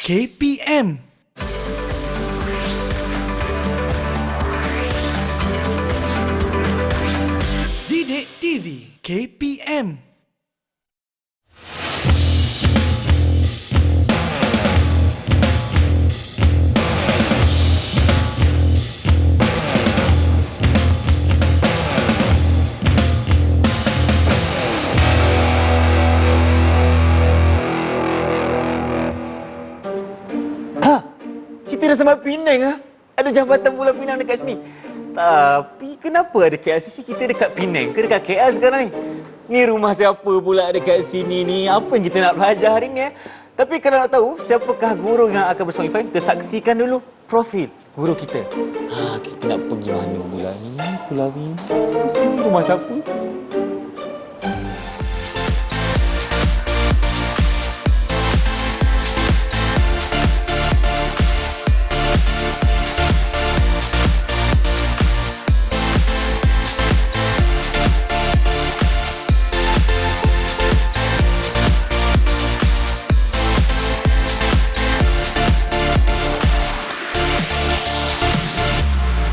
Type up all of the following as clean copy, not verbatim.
KPM. Didik TV KPM. Kita dah sampai Penang ah. Ada jambatan Pulau Pinang dekat sini. Tapi kenapa ada KLCC kita dekat Penang ke dekat KL sekarang ni? Ni rumah siapa pula dekat sini ni? Apa yang kita nak belajar hari ni? Tapi kalau nak tahu siapakah guru yang akan bersama Irfan, kita saksikan dulu profil guru kita. Kita nak pergi mana pula ni? Pulau Pinang. Sini rumah siapa?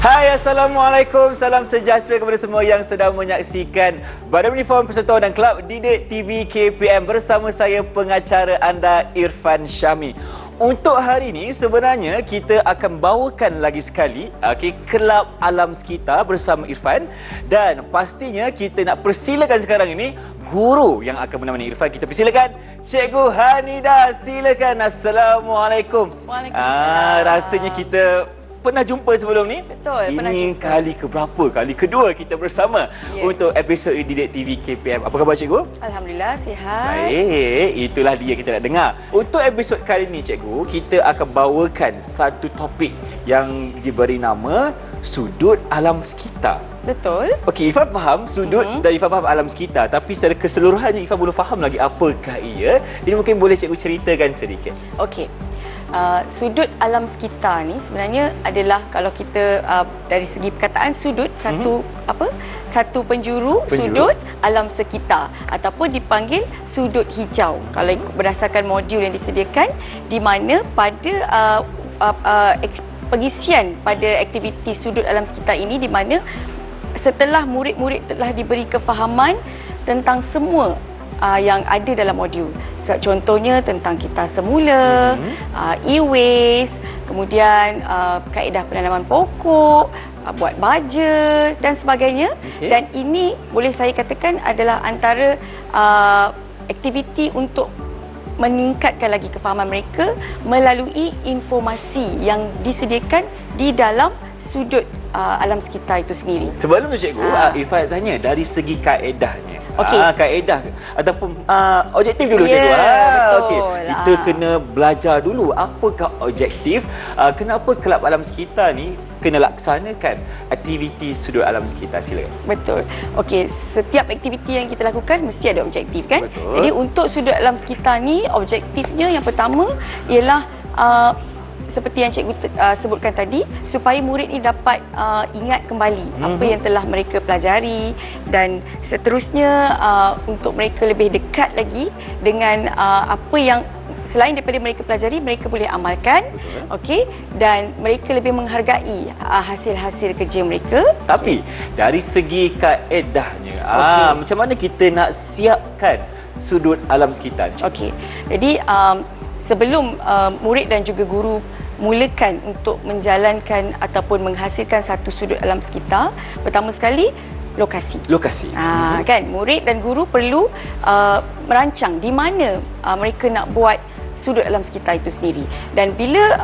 Hai, Assalamualaikum. Salam sejahtera kepada semua yang sedang menyaksikan Badan Uniform Persatuan dan Kelab Didik TV KPM bersama saya pengacara anda Irfan Syami. Untuk hari ini sebenarnya kita akan bawakan lagi sekali Kelab Alam Sekitar bersama Irfan, dan pastinya kita nak persilakan sekarang ini guru yang akan menemani Irfan. Kita persilakan Cikgu Hanidah. Silakan. Assalamualaikum. Waalaikumsalam. Rasanya kita pernah jumpa sebelum ni? Betul, pernah Ini jumpa. kali keberapa? Kali kedua kita bersama untuk episod Didik TV KPM. Apa khabar cikgu? Alhamdulillah, sihat. Baik, itulah dia kita nak dengar. Untuk episod kali ini cikgu, kita akan bawakan satu topik yang diberi nama Sudut Alam Sekitar. Betul. Okey, Irfan faham sudut dan Irfan faham alam sekitar, tapi secara keseluruhannya Irfan belum faham lagi apakah ia. Jadi mungkin boleh cikgu ceritakan sedikit. Okey. Sudut alam sekitar ni sebenarnya adalah, kalau kita dari segi perkataan sudut, satu penjuru sudut alam sekitar ataupun dipanggil sudut hijau kalau ikut berdasarkan modul yang disediakan, di mana pada pengisian pada aktiviti sudut alam sekitar ini, di mana setelah murid-murid telah diberi kefahaman tentang semua yang ada dalam modul. Contohnya tentang kitar semula, e-waste, kemudian kaedah penanaman pokok, buat baja dan sebagainya. Dan ini boleh saya katakan adalah antara aktiviti untuk meningkatkan lagi kefahaman mereka melalui informasi yang disediakan di dalam sudut alam sekitar itu sendiri. Sebelum tu cikgu, Irfan tanya dari segi kaedahnya. Okey. Kaedah ataupun objektif dulu cikgu. Betul. Okey. Kita kena belajar dulu apakah objektif, kenapa Kelab Alam Sekitar ni kena laksanakan aktiviti sudut alam sekitar. Silakan. Betul. Okey, setiap aktiviti yang kita lakukan mesti ada objektif kan? Betul. Jadi untuk sudut alam sekitar ni, objektifnya yang pertama ialah seperti yang cikgu sebutkan tadi, supaya murid ni dapat ingat kembali apa yang telah mereka pelajari, dan seterusnya untuk mereka lebih dekat lagi dengan apa yang selain daripada mereka pelajari, mereka boleh amalkan. Okey, dan mereka lebih menghargai hasil-hasil kerja mereka. Tapi dari segi kaedahnya, macam mana kita nak siapkan sudut alam sekitar? Okey. Jadi sebelum murid dan juga guru mulakan untuk menjalankan ataupun menghasilkan satu sudut alam sekitar, pertama sekali lokasi. Kan, murid dan guru perlu merancang di mana mereka nak buat sudut alam sekitar itu sendiri. Dan bila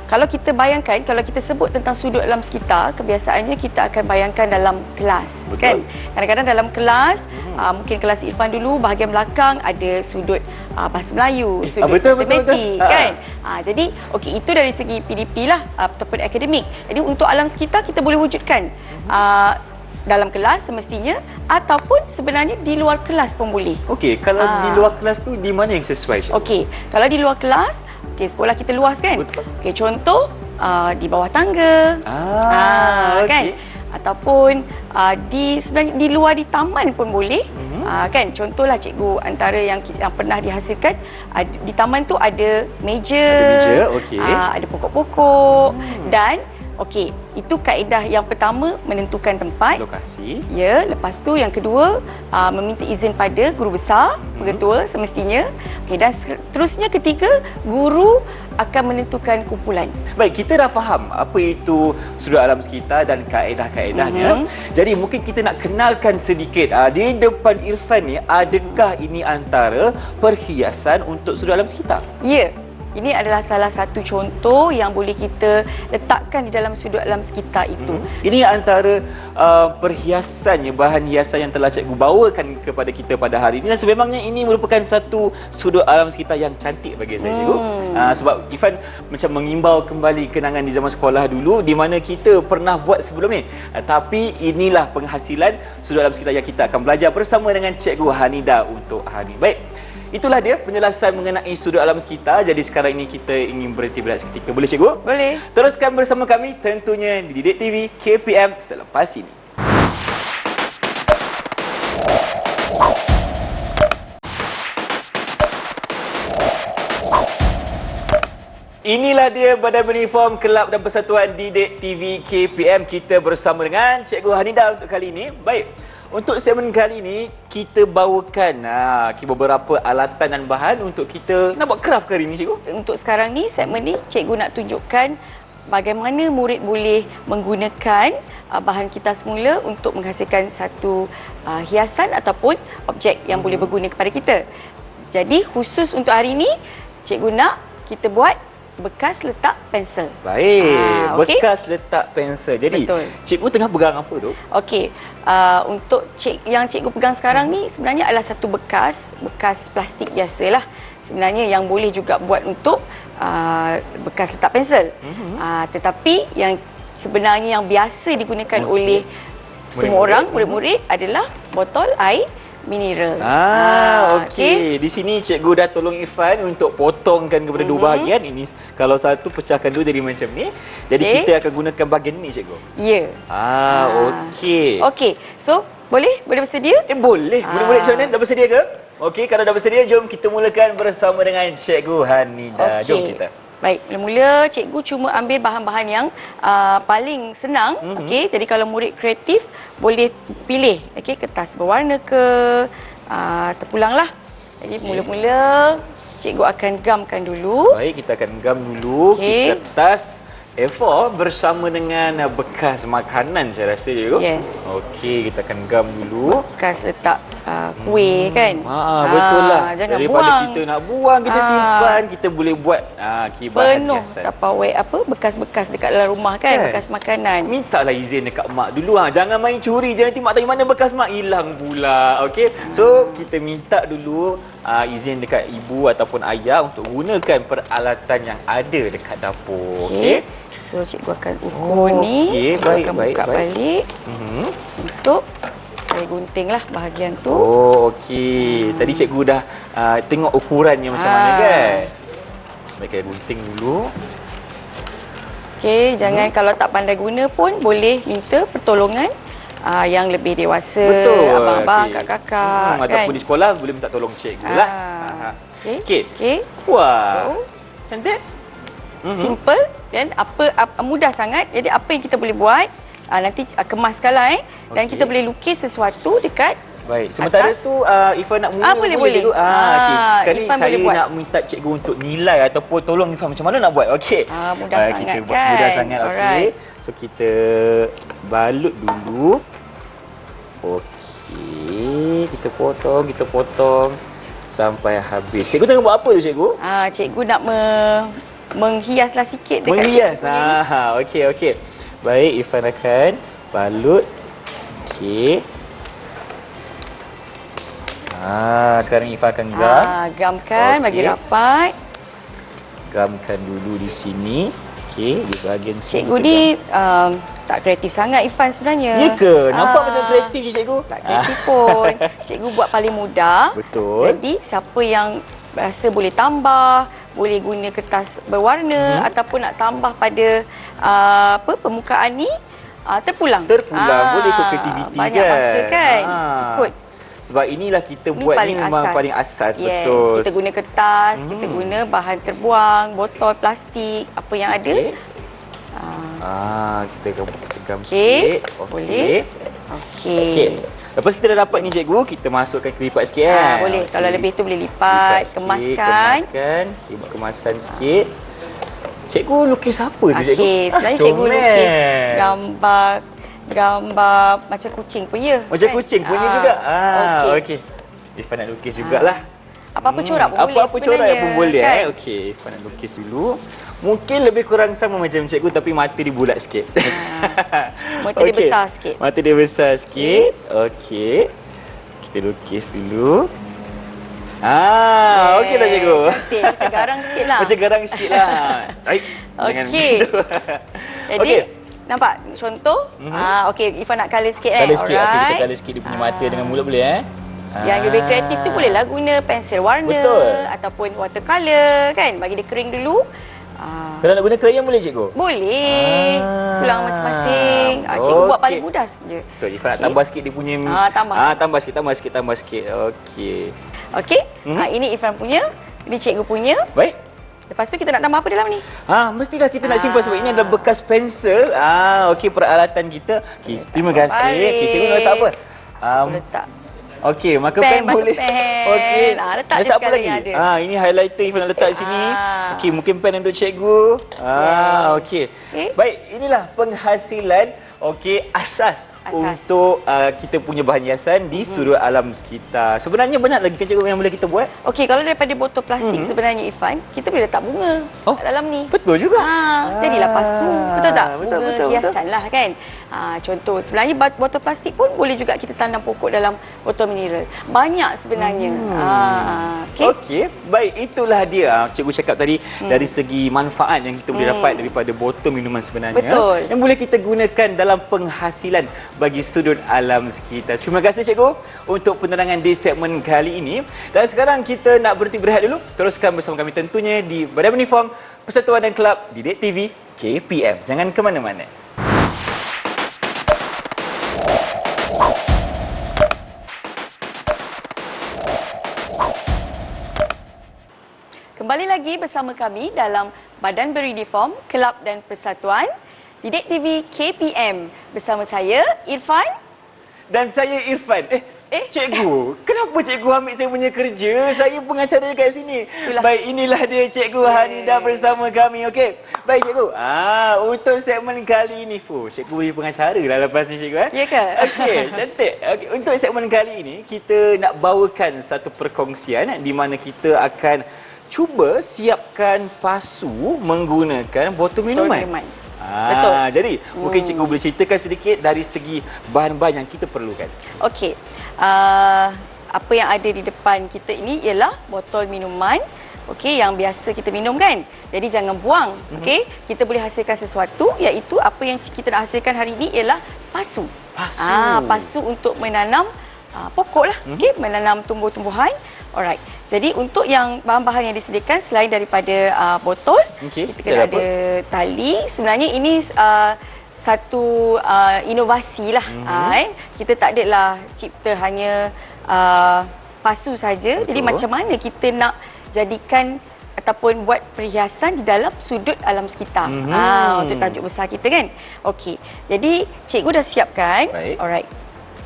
kalau kita bayangkan, kalau kita sebut tentang sudut alam sekitar, kebiasaannya kita akan bayangkan dalam kelas. Betul. Kan? Kadang-kadang dalam kelas, mungkin kelas Irfan dulu, bahagian belakang ada sudut bahasa Melayu, sudut matematik, kan? Jadi, okey, itu dari segi PDP lah ataupun akademik. Jadi untuk alam sekitar kita boleh wujudkan dalam kelas semestinya, ataupun sebenarnya di luar kelas pun boleh. Okey, kalau di luar kelas tu di mana yang sesuai? Okey, kalau di luar kelas, sekolah kita luas kan? Okey, contoh di bawah tangga. Kan? Ataupun sebenarnya di luar di taman pun boleh. Kan contohlah cikgu antara yang pernah dihasilkan di taman tu ada meja, okey. Ada pokok-pokok dan okey, itu kaedah yang pertama, menentukan tempat, lokasi. Ya, lepas tu yang kedua meminta izin pada guru besar, pengetua semestinya. Okey, dan seterusnya ketiga, guru akan menentukan kumpulan. Baik, kita dah faham apa itu sudut alam sekitar dan kaedah-kaedahnya. Jadi mungkin kita nak kenalkan sedikit di depan Irfan ni, adakah ini antara perhiasan untuk sudut alam sekitar? Ya. Ini adalah salah satu contoh yang boleh kita letakkan di dalam sudut alam sekitar itu. Ini antara perhiasannya, bahan hiasan yang telah cikgu bawakan kepada kita pada hari ini. Dan sebenarnya ini merupakan satu sudut alam sekitar yang cantik bagi saya, cikgu. Sebab Irfan macam mengimbau kembali kenangan di zaman sekolah dulu di mana kita pernah buat sebelum ni. Tapi inilah penghasilan sudut alam sekitar yang kita akan belajar bersama dengan Cikgu Hanida untuk hari. Baik. Itulah dia penjelasan mengenai sudut alam sekitar. Jadi sekarang ini kita ingin berhenti berehat seketika. Boleh, cikgu? Boleh. Teruskan bersama kami tentunya di Didik TV KPM selepas ini. Inilah dia Badan Uniform Kelab dan Persatuan Didik TV KPM. Kita bersama dengan Cikgu Hanida untuk kali ini. Baik. Untuk segmen kali ini, kita bawakan beberapa alatan dan bahan untuk kita nak buat craft hari ini, cikgu. Untuk sekarang ni, segmen ni, cikgu nak tunjukkan bagaimana murid boleh menggunakan bahan kita semula untuk menghasilkan satu hiasan ataupun objek yang boleh berguna kepada kita. Jadi, khusus untuk hari ini, cikgu nak kita buat bekas letak pensel. Baik, okey? Bekas letak pensel. Jadi, Betul. cikgu tengah pegang apa tu? Okey, untuk yang cikgu pegang sekarang ni sebenarnya adalah satu bekas plastik biasalah. Sebenarnya yang boleh juga buat untuk bekas letak pensel. Tetapi yang sebenarnya yang biasa digunakan oleh semua orang, murid-murid adalah botol air mineral. Okey. Di sini cikgu dah tolong Irfan untuk potongkan kepada dua bahagian. Ini kalau satu pecahkan dulu jadi macam ni. Jadi kita akan gunakan bahagian ni, cikgu. Ya. Okey. Okey. So, boleh bersedia? Boleh. Murid-murid macam mana? Dah bersedia ke? Okey, kalau dah bersedia, jom kita mulakan bersama dengan Cikgu Hanida. Jom kita. Baik, mula-mula cikgu cuma ambil bahan-bahan yang paling senang. Okey, jadi kalau murid kreatif boleh pilih kertas berwarna ke, terpulanglah. Jadi mula-mula cikgu akan gamkan dulu. Baik, kita akan gam dulu kertas A4 bersama dengan bekas makanan, saya rasa, cikgu. Yes. Okey, kita akan gam dulu. Bekas letak kuih kan. Betul lah. Jangan daripada buang. kita nak buang, kita simpan, kita boleh buat bahan penuh hiasan. Tupperware bekas-bekas dekat dalam rumah kan, bekas makanan. Mintalah izin dekat mak dulu. Jangan main curi je, nanti mak tanya mana bekas mak, hilang pula. Okey. So kita minta dulu izin dekat ibu ataupun ayah untuk gunakan peralatan yang ada dekat dapur. Okey. So cikgu akan ukur ni. Baik, akan buka balik untuk saya guntinglah bahagian tu. Okey. Tadi cikgu dah tengok ukurannya macam mana kan. Baik, kita gunting dulu. Okey, jangan kalau tak pandai guna pun boleh minta pertolongan yang lebih dewasa. Betul. Abang-abang, kakak-kakak kan. Ataupun di sekolah boleh minta tolong cikgu lah. Okey. Wah. So, cantik. Simple dan mudah sangat. Jadi apa yang kita boleh buat, nanti kemaskanlah dan kita boleh lukis sesuatu dekat Baik, sementara atas. tu Irfan nak mula boleh. cikgu. Sekali Irfan saya boleh buat. nak minta cikgu untuk nilai ataupun tolong Irfan macam mana nak buat. Okey. Mudah sangat kita buat kan. mudah sangat. Okey. So kita balut dulu. Okey, kita potong sampai habis. Cikgu tengah buat apa tu, cikgu? Cikgu nak menghiaslah sikit dekat menghias. cikgu Okey. Baik, Irfan akan balut. Okey. Sekarang Irfan akan gam. Gamkan bagi rapat. Gamkan dulu di sini. Okey, di bahagian sini. Cikgu ni tak kreatif sangat Irfan sebenarnya. Ya ke? Nampak macam kreatif je, cikgu. Tak kreatif pun. Cikgu buat paling mudah. Betul. Jadi siapa yang rasa boleh tambah, boleh guna kertas berwarna ataupun nak tambah pada permukaan ni, terpulang. Boleh ikut kreativiti banyak kan. masa kan. Ikut. Sebab inilah kita Ini buat paling ni memang asas. paling asas, Yes. betul. Kita guna kertas, kita guna bahan terbuang, botol plastik, apa yang ada. Kita genggam Okey. sikit. Boleh. Okey. Okey. Lepas kita dah dapat ni cikgu, kita masukkan ke lipat sikit kan. Boleh. Okey. Kalau lebih tu boleh lipat, Sikit, kemaskan. Okey, buat kemasan sikit. Cikgu lukis apa tu cikgu? Okey, sebenarnya cikgu comel. lukis gambar macam kucing pun ya. Macam kucing punya juga. Okey. Okey. Irfan nak lukis jugalah. Apa-apa corak pun boleh Apa-apa corak sebenarnya, pun boleh kan? Okey, Irfan nak lukis dulu. Mungkin lebih kurang sama macam cikgu tapi mata dia bulat sikit. Mata dia Okey. besar sikit. Mata dia besar sikit. Okey. Kita lukis dulu. Okey dah cikgu. Cantik, macam garang sikit lah. Macam garang sikit lah. Baik. Jangan Okey. begitu. Jadi, Okey. nampak contoh? Okey, Ifan nak colour sikit Colour sikit. Okey, kita Alright. colour sikit dia punya mata dengan mulut boleh Yang lebih kreatif tu bolehlah guna pensel warna Betul. ataupun watercolour kan, bagi dia kering dulu. Kalau nak guna krayon boleh cikgu? Boleh. Pulang masing-masing. Cikgu buat paling Okey. mudah saja. Betul, Ifan nak Okey. tambah sikit dia punya Tambah. tambah sikit. Okey. Okey. Ini Ifan punya, ini cikgu punya. Baik. Lepas tu kita nak tambah apa dalam ni? Mestilah kita nak simpan sebab ini adalah bekas pensel. Okey, peralatan kita. Okey, terima kasih. Okey, cikgu nak letak apa? Cikgu letak. Okey, maka Pen, pen boleh. marker pen. Okey. Letak je apa segala lagi? yang ada. Ini highlighter Ifan nak letak di sini. Okey, mungkin pen untuk cikgu. Okey. Okey. Baik, inilah penghasilan asas untuk kita punya bahan hiasan di sudut alam kita. Sebenarnya banyak lagi kan cikgu yang boleh kita buat? Okey, kalau daripada botol plastik sebenarnya Ifan, kita boleh letak bunga kat dalam ni. Betul juga. Jadilah pasu. Betul tak? Betul, Bunga betul, hiasan lah kan. Contoh, sebenarnya botol plastik pun boleh juga kita tanam pokok dalam botol mineral. Banyak sebenarnya. Okey. Okey, baik, itulah dia cikgu cakap tadi dari segi manfaat yang kita boleh dapat daripada botol minuman sebenarnya. Betul. Yang boleh kita gunakan dalam penghasilan bagi sudut alam sekitar. Terima kasih cikgu untuk penerangan di segmen kali ini. Dan sekarang kita nak berhenti berehat dulu. Teruskan bersama kami tentunya di Badan Uniform Persatuan dan Kelab Didik TV KPM. Jangan ke mana-mana. Kembali lagi bersama kami dalam Badan Beruniform Kelab dan Persatuan Didik TV KPM. Bersama saya Irfan. Dan saya Irfan. Cikgu, kenapa cikgu ambil saya punya kerja? Saya pengacara dekat sini. Itulah. Baik, inilah dia cikgu Hanidah bersama kami. Okey. Baik cikgu. Untuk segmen kali ini, cikgu boleh pengacara lah lepas ni cikgu. Ya ke? Okey, cantik. Okay. Untuk segmen kali ini, kita nak bawakan satu perkongsian di mana kita akan cuba siapkan pasu menggunakan botol minuman. Betul. Jadi, mungkin cikgu boleh ceritakan sedikit dari segi bahan-bahan yang kita perlukan. Okey. Apa yang ada di depan kita ini ialah botol minuman. Okey, yang biasa kita minum kan. Jadi jangan buang. Okey, kita boleh hasilkan sesuatu, iaitu apa yang kita nak hasilkan hari ini ialah pasu. Pasu. Pasu untuk menanam pokok lah. Okey, menanam tumbuh-tumbuhan. Alright. Jadi untuk yang bahan-bahan yang disediakan selain daripada botol, Okey, kita kena ada tali. Sebenarnya ini satu inovasi lah. Kita tak adalah cipta hanya pasu saja. Jadi macam mana kita nak jadikan ataupun buat perhiasan di dalam sudut alam sekitar. Untuk tajuk besar kita kan. Okey. Jadi cikgu dah siapkan. Baik. Alright.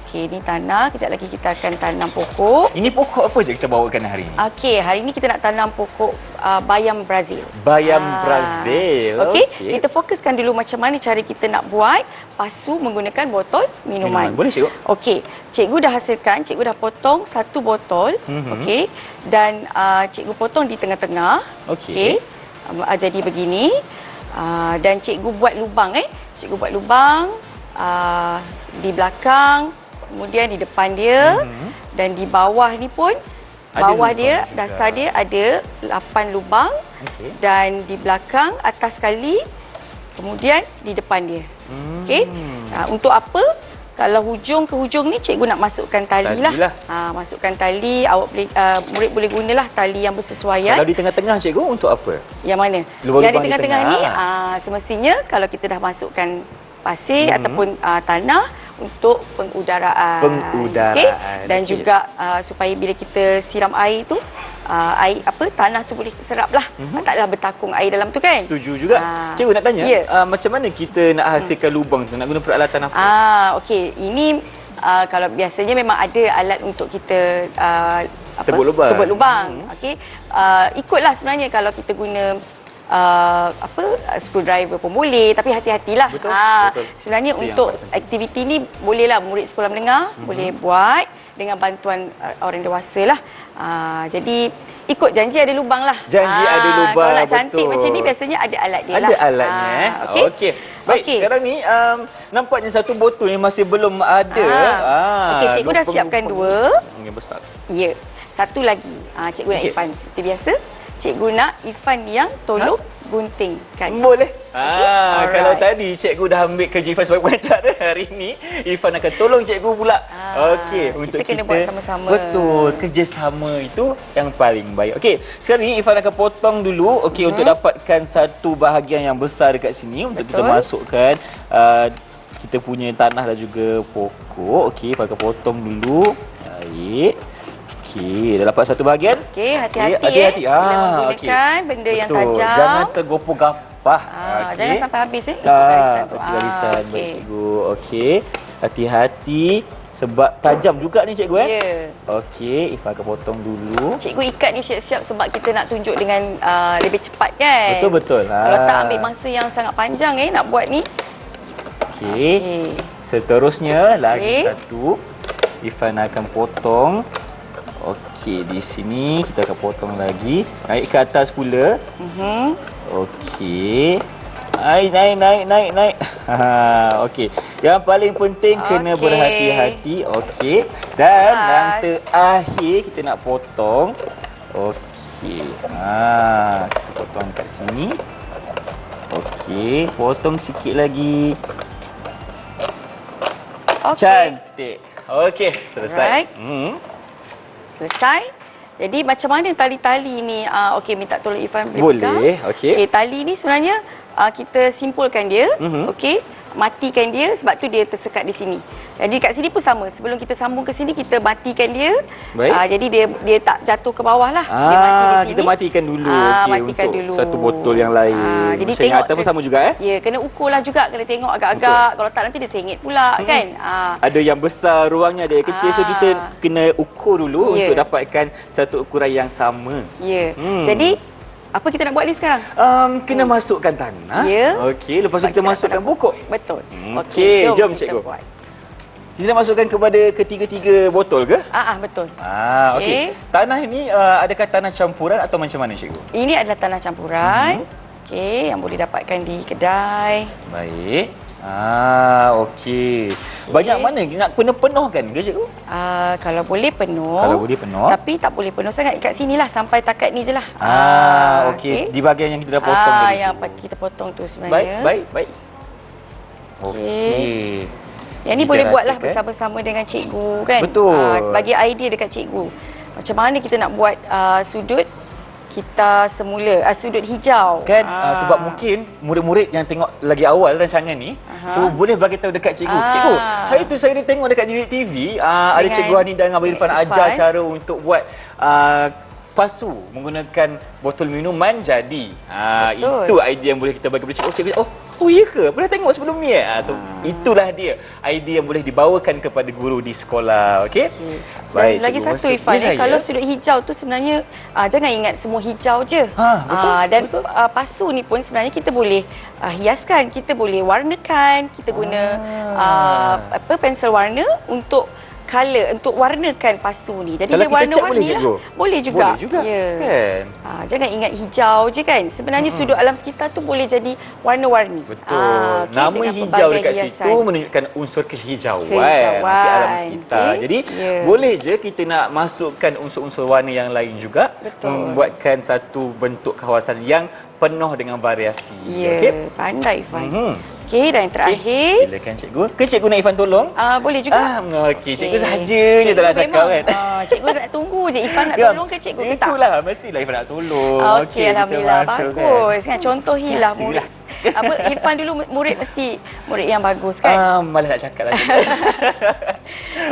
Okey, ini tanah. Kejap lagi kita akan tanam pokok. Ini pokok apa je kita bawakan hari ini? Okey, hari ini kita nak tanam pokok bayam Brazil. Bayam Brazil. Okey, kita fokuskan dulu macam mana cara kita nak buat pasu menggunakan botol minuman. Boleh cikgu? Okey, cikgu dah hasilkan, cikgu dah potong satu botol. Okey, dan cikgu potong di tengah-tengah. Okey. Jadi begini. Dan cikgu buat lubang Cikgu buat lubang di belakang, kemudian di depan dia, dan di bawah ni pun bawah dia, dasar dia ada 8 lubang. Dan di belakang, atas sekali, kemudian di depan dia. Okey. Untuk apa? Kalau hujung ke hujung ni cikgu nak masukkan tali lah. Masukkan tali, murid boleh gunalah tali yang bersesuaian. Kalau di tengah-tengah cikgu untuk apa? Yang mana? Lubang-lubang Yang di tengah-tengah di ni tengah. semestinya kalau kita dah masukkan pasir ataupun tanah, untuk pengudaraan. Okey? Dan juga supaya bila kita siram air tu air tanah tu boleh serap lah. Taklah bertakung air dalam tu kan. Setuju juga. Cikgu nak tanya, macam mana kita nak hasilkan lubang tu? Nak guna peralatan apa? Okey, ini kalau biasanya memang ada alat untuk kita tebuk lubang. Okey. Ikutlah sebenarnya kalau kita guna screwdriver pun boleh, tapi hati-hatilah. Betul. Sebenarnya itu untuk aktiviti ni bolehlah murid sekolah menengah boleh buat dengan bantuan orang dewasa lah. Jadi ikut janji ada lubang lah. Janji ada lubang. Kalau nak cantik macam ni biasanya ada alat dia lah. Ada alatnya. Okey. Baik, sekarang ni nampaknya satu botol yang masih belum ada. Okey, cikgu dah siapkan 2. Yang besar. Ya. Satu lagi. Cikgu nak Irfan seperti biasa. Cikgu nak Irfan yang tolong guntingkan. Boleh. Alright. Kalau tadi cikgu dah ambil kerja Irfan sebagai pengacara, hari ini Irfan akan tolong cikgu pula. Okey, untuk kita kena buat sama-sama. Betul, kerjasama itu yang paling baik. Okey, sekarang ni Irfan akan potong dulu untuk dapatkan satu bahagian yang besar dekat sini untuk kita masukkan kita punya tanah dan juga pokok. Okey, Irfan akan potong dulu. Baik. Okey, dah dapat satu bahagian. Okey, hati-hati bila menggunakan benda yang tajam. Jangan tergopoh-gapah. Jangan sampai habis ikut garisan garisan tu. Garisan baik cikgu. Okey. Hati-hati sebab tajam juga ni cikgu Ya. Okey, Ifah akan potong dulu. Cikgu ikat ni siap-siap sebab kita nak tunjuk dengan lebih cepat kan. Betul-betul. Kalau tak ambil masa yang sangat panjang nak buat ni. Okey. Seterusnya lagi satu. Ifan akan potong. Okey, di sini kita akan potong lagi. Naik ke atas pula. Okey. Naik. Okey. Yang paling penting kena berhati-hati. Okey. Dan yang terakhir kita nak potong. Okey. Kita potong kat sini. Okey, potong sikit lagi. Cantik. Okey, selesai. Selesai. Jadi macam mana tali-tali ni? Okey, minta tolong Irfan boleh. Okey. Tali ni sebenarnya kita simpulkan dia. Okey. Matikan dia sebab tu dia tersekat di sini. Jadi kat sini pun sama. Sebelum kita sambung ke sini kita matikan dia. Jadi dia tak jatuh ke bawah lah. Dia mati di sini. Kita matikan dulu. Matikan untuk dulu. Satu botol yang lain. Jadi tengok atas pun sama juga Ya, kena ukur lah juga, kena tengok agak-agak. Kalau tak nanti dia sengit pula kan. Ada yang besar ruangnya, ada yang kecil, so kita kena ukur dulu untuk dapatkan satu ukuran yang sama. Ya. Jadi apa kita nak buat ni sekarang? Kena masukkan tanah. Okey, lepas tu kita masukkan pokok. Betul. Okey, jom cikgu. Kita nak masukkan kepada ketiga-tiga botol ke? Betul. Okey. Tanah ini adakah tanah campuran atau macam mana cikgu? Ini adalah tanah campuran. Okey, yang boleh dapatkan di kedai. Baik. Okey. Banyak mana nak penuh-penuhkan ke cikgu? Kalau boleh penuh. Kalau boleh penuh. Tapi tak boleh penuh sangat. Kat sinilah sampai takat ni je lah. Okey. Di bahagian yang kita dah potong tadi. Yang kita potong tu sebenarnya. Baik. Okey. Yang ni boleh buatlah bersama-sama dengan cikgu kan. Betul. Bagi idea dekat cikgu. Macam mana kita nak buat sudut kita semula sudut hijau kan sebab mungkin murid-murid yang tengok lagi awal rancangan ni boleh bagi tahu dekat cikgu. Cikgu, hari tu saya tengok dekat Didik TV ada cikgu Hanida dengan Abang Irfan ajar cara untuk buat pasu menggunakan botol minuman jadi. Itu idea yang boleh kita bagi kepada cikgu. Cikgu, oh iya ke? Pernah tengok sebelum ni So itulah dia idea yang boleh dibawakan kepada guru di sekolah. Okey. Baik. Dan lagi satu Irfan, kalau sudut hijau tu sebenarnya jangan ingat semua hijau je. Betul. Pasu ni pun sebenarnya kita boleh hiaskan, kita boleh warnakan, kita guna pensel warna untuk color, untuk warnakan pasu ni. Jadi dia warna-warni lah. Boleh juga. Ya. Kan? Jangan ingat hijau je kan. Sebenarnya sudut alam sekitar tu boleh jadi warna-warni. Betul. Nama hijau dekat situ menunjukkan unsur kehijauan di alam sekitar. Jadi boleh je kita nak masukkan unsur-unsur warna yang lain juga. Membuatkan satu bentuk kawasan yang penuh dengan variasi. Ya, pandai Irfan. Okey, dan yang terakhir. Silakan cikgu. Ke cikgu nak Irfan tolong? Boleh juga. Okey, cikgu sahaja je tak nak cakap kan. Cikgu nak tunggu je Irfan nak tolong ke cikgu ke tak? Itulah, mestilah Irfan nak tolong. Okey, alhamdulillah. Bagus. Kan contohilah murid Irfan dulu murid mesti murid yang bagus kan? Malah nak cakap lagi.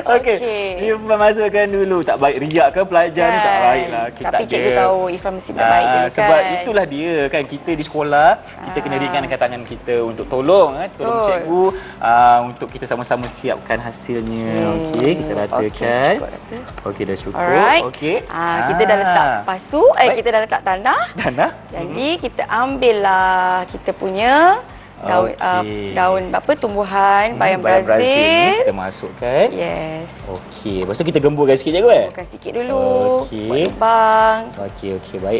Okey. Irfan masukkan dulu. Tak baik riak kan pelajar ni, tak baik lah. Tapi cikgu tahu Irfan mesti baik dulu kan. Sebab itulah dia kan. Kita di sekolah, kita kena ringankan tangan kita untuk tolong cikgu untuk kita sama-sama siapkan hasilnya. Okey, kita ratakan. Okey, dah cukup. Alright. Okey. Kita dah letak pasu, kita dah letak tanah. Jadi kita ambillah kita punya daun tumbuhan bayam Brazil. Kita masukkan. Yes. Okey, lepas tu kita gemburkan sikit cikgu Gemburkan sikit dulu. Okey. Lubang. Okey,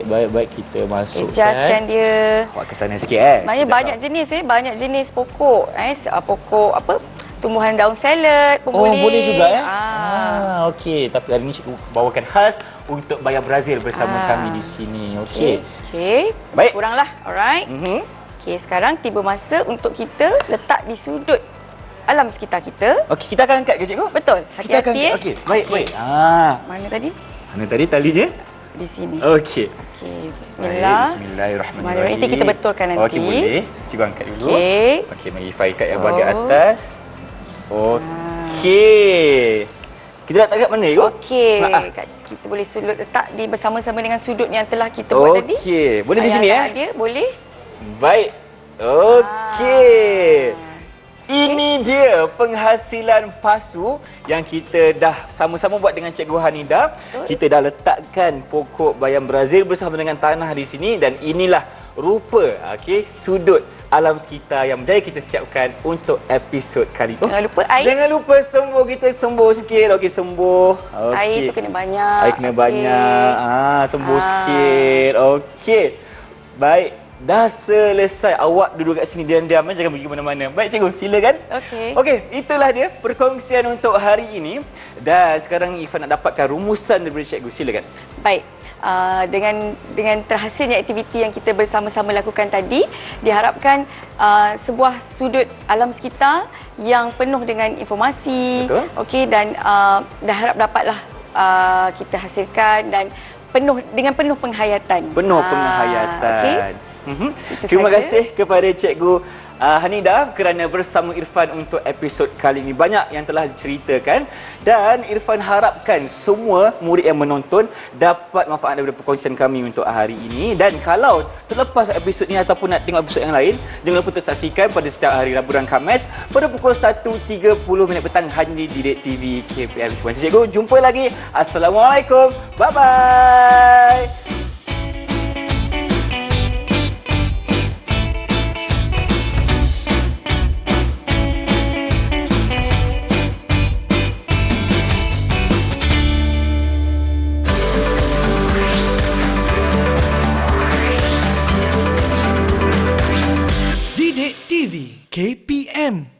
baik kita masukkan. Adjustkan dia. Buat ke sana sikit Sebenarnya banyak jenis banyak jenis pokok pokok tumbuhan daun salad pun boleh. Boleh juga okey. Tapi hari ni cikgu bawakan khas untuk bayam Brazil bersama kami di sini. Okey. Baik. Kuranglah. Alright. Okey, sekarang tiba masa untuk kita letak di sudut alam sekitar kita. Okey, kita akan angkat ke cikgu? Betul. Hati-hati. Okey, baik. Mana tadi? Mana tadi talinya? Di sini. Okey. Bismillah. Bismillahirrahmanirrahim. Nanti kita betulkan nanti. Okey, boleh. Cikgu angkat dulu. Okey, mari Ifai kat yang bahagian atas. Okey. Kita nak kat mana, Ibu? Okey. Kita boleh letak di bersama-sama dengan sudut yang telah kita buat tadi. Okey. Boleh di sini Dia boleh. Baik. Okey. Ini dia penghasilan pasu yang kita dah sama-sama buat dengan Cikgu Hanida. Kita dah letakkan pokok bayam Brazil bersama dengan tanah di sini dan inilah rupa sudut alam sekitar yang berjaya kita siapkan untuk episod kali ini. Jangan lupa air. Jangan lupa sembuh, kita sembuh sikit. Okey, sembuh. Air tu kena banyak. Air kena banyak. Sembuh sikit. Okey. Baik. Dah selesai. Awak duduk kat sini diam-diam, jangan pergi mana-mana. Baik cikgu, silakan. Okey, itulah dia perkongsian untuk hari ini. Dan sekarang Ifan nak dapatkan rumusan daripada cikgu. Silakan. Baik. Dengan terhasilnya aktiviti yang kita bersama-sama lakukan tadi, diharapkan sebuah sudut alam sekitar yang penuh dengan informasi. Okey, dan dah harap dapatlah kita hasilkan dan dengan penuh penghayatan. Okey. Terima kasih kepada Cikgu Hanida kerana bersama Irfan untuk episod kali ini. Banyak yang telah diceritakan dan Irfan harapkan semua murid yang menonton dapat manfaat daripada perkongsian kami untuk hari ini. Dan kalau terlepas episod ini ataupun nak tengok episod yang lain, jangan lupa untuk saksikan pada setiap hari Rabu dan Khamis pada pukul 1.30 petang hanya di Didik TV KPM. Terima kasih cikgu. Jumpa lagi. Assalamualaikum. Bye-bye. Didik TV KPM